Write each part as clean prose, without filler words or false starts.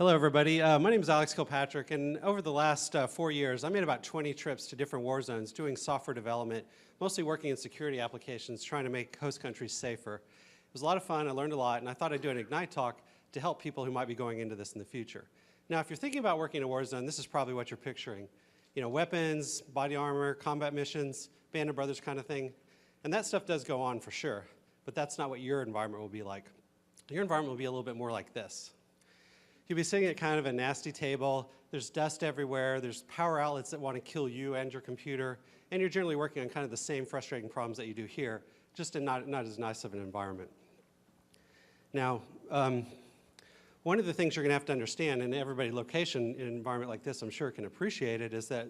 Hello, everybody. My name is Alex Kilpatrick, and over the last 4 years, I made about 20 trips to different war zones doing software development, mostly working in security applications, trying to make host countries safer. It was a lot of fun. I learned a lot, and I thought I'd do an Ignite talk to help people who might be going into this in the future. Now, if you're thinking about working in a war zone, this is probably what you're picturing. You know, weapons, body armor, combat missions, Band of Brothers kind of thing. And that stuff does go on for sure, but that's not what your environment will be like. Your environment will be a little bit more like this. You'll be sitting at kind of a nasty table. There's dust everywhere. There's power outlets that want to kill you and your computer. And you're generally working on kind of the same frustrating problems that you do here, just in not as nice of an environment. Now, one of the things you're going to have to understand, and everybody location in an environment like this, I'm sure can appreciate it, is that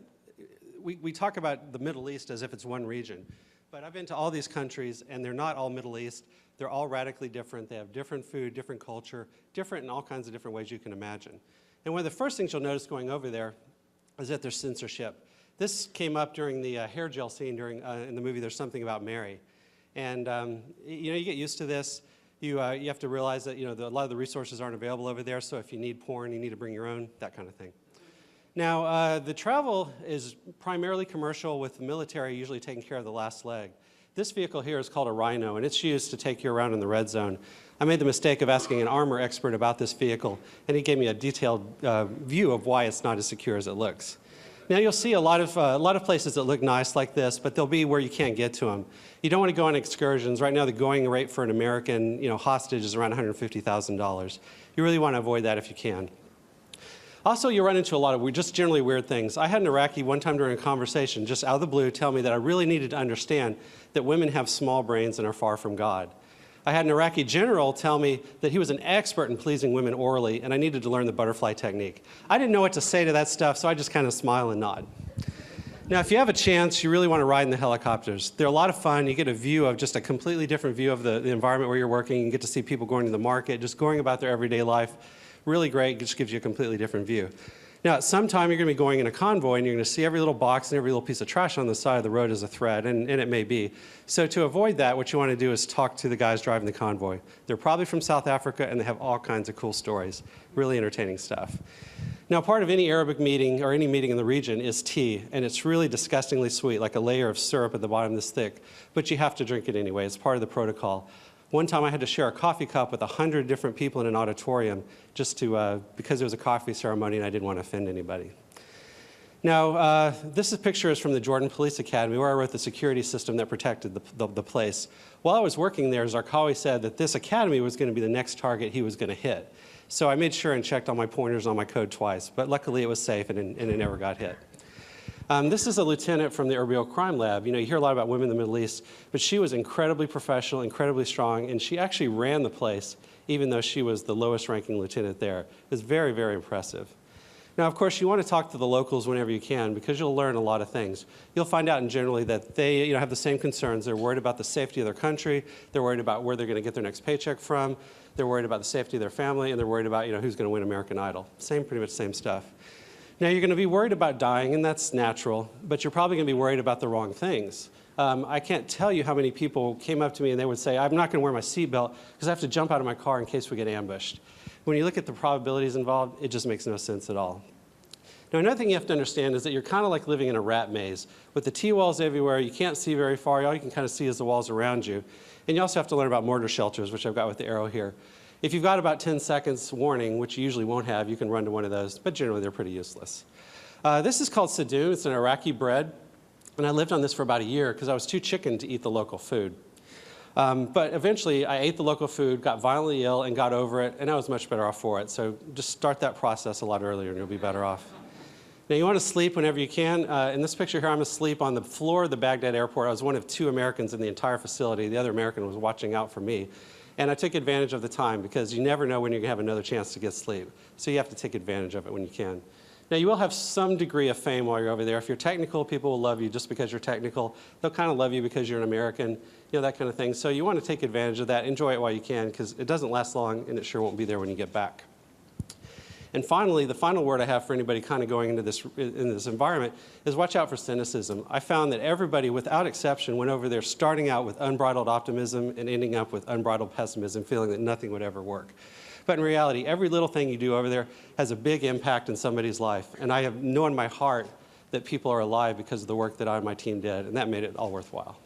we talk about the Middle East as if it's one region. But I've been to all these countries, and they're not all Middle East. They're all radically different. They have different food, different culture, different in all kinds of different ways you can imagine. And one of the first things you'll notice going over there is that there's censorship. This came up during the hair gel scene in the movie There's Something About Mary. And you get used to this. You have to realize that a lot of the resources aren't available over there, so if you need porn, you need to bring your own, that kind of thing. Now, the travel is primarily commercial, with the military usually taking care of the last leg. This vehicle here is called a Rhino, and it's used to take you around in the red zone. I made the mistake of asking an armor expert about this vehicle, and he gave me a detailed view of why it's not as secure as it looks. Now, you'll see a lot of places that look nice like this, but they'll be where you can't get to them. You don't want to go on excursions. Right now, the going rate for an American hostage is around $150,000. You really want to avoid that if you can. Also, you run into a lot of just generally weird things. I had an Iraqi one time during a conversation, just out of the blue, tell me that I really needed to understand that women have small brains and are far from God. I had an Iraqi general tell me that he was an expert in pleasing women orally, and I needed to learn the butterfly technique. I didn't know what to say to that stuff, so I just kind of smile and nod. Now, if you have a chance, you really want to ride in the helicopters. They're a lot of fun. You get a view of just a completely different view of the environment where you're working. You get to see people going to the market, just going about their everyday life. Really great, it just gives you a completely different view. Now, at some time, you're going to be going in a convoy, and you're going to see every little box and every little piece of trash on the side of the road as a threat, and it may be. So to avoid that, what you want to do is talk to the guys driving the convoy. They're probably from South Africa, and they have all kinds of cool stories. Really entertaining stuff. Now, part of any Arabic meeting or any meeting in the region is tea, and it's really disgustingly sweet, like a layer of syrup at the bottom this thick, but you have to drink it anyway. It's part of the protocol. One time I had to share a coffee cup with 100 different people in an auditorium just because it was a coffee ceremony and I didn't want to offend anybody. Now, this picture is from the Jordan Police Academy, where I wrote the security system that protected the place. While I was working there, Zarqawi said that this academy was going to be the next target he was going to hit. So I made sure and checked all my pointers on my code twice, but luckily it was safe and it never got hit. This is a lieutenant from the Erbil Crime Lab. You hear a lot about women in the Middle East, but she was incredibly professional, incredibly strong, and she actually ran the place, even though she was the lowest ranking lieutenant there. It was very, very impressive. Now, of course, you want to talk to the locals whenever you can, because you'll learn a lot of things. You'll find out generally that they have the same concerns. They're worried about the safety of their country. They're worried about where they're going to get their next paycheck from. They're worried about the safety of their family, and they're worried about who's going to win American Idol. Pretty much same stuff. Now, you're going to be worried about dying, and that's natural, but you're probably going to be worried about the wrong things. I can't tell you how many people came up to me and they would say, I'm not going to wear my seatbelt because I have to jump out of my car in case we get ambushed. When you look at the probabilities involved, it just makes no sense at all. Now, another thing you have to understand is that you're kind of like living in a rat maze. With the T-walls everywhere, you can't see very far. All you can kind of see is the walls around you. And you also have to learn about mortar shelters, which I've got with the arrow here. If you've got about 10 seconds warning, which you usually won't have, you can run to one of those, but generally they're pretty useless. This is called sadoun. It's an Iraqi bread, and I lived on this for about a year because I was too chicken to eat the local food. But eventually, I ate the local food, got violently ill, and got over it, and I was much better off for it. So just start that process a lot earlier, and you'll be better off. Now, you want to sleep whenever you can. In this picture here, I'm asleep on the floor of the Baghdad airport. I was one of 2 Americans in the entire facility. The other American was watching out for me. And I took advantage of the time because you never know when you're going to have another chance to get sleep. So you have to take advantage of it when you can. Now, you will have some degree of fame while you're over there. If you're technical, people will love you just because you're technical. They'll kind of love you because you're an American, that kind of thing. So you want to take advantage of that. Enjoy it while you can because it doesn't last long and it sure won't be there when you get back. And finally, the final word I have for anybody kind of going into this environment is watch out for cynicism. I found that everybody, without exception, went over there starting out with unbridled optimism and ending up with unbridled pessimism, feeling that nothing would ever work. But in reality, every little thing you do over there has a big impact in somebody's life. And I have known in my heart that people are alive because of the work that I and my team did, and that made it all worthwhile.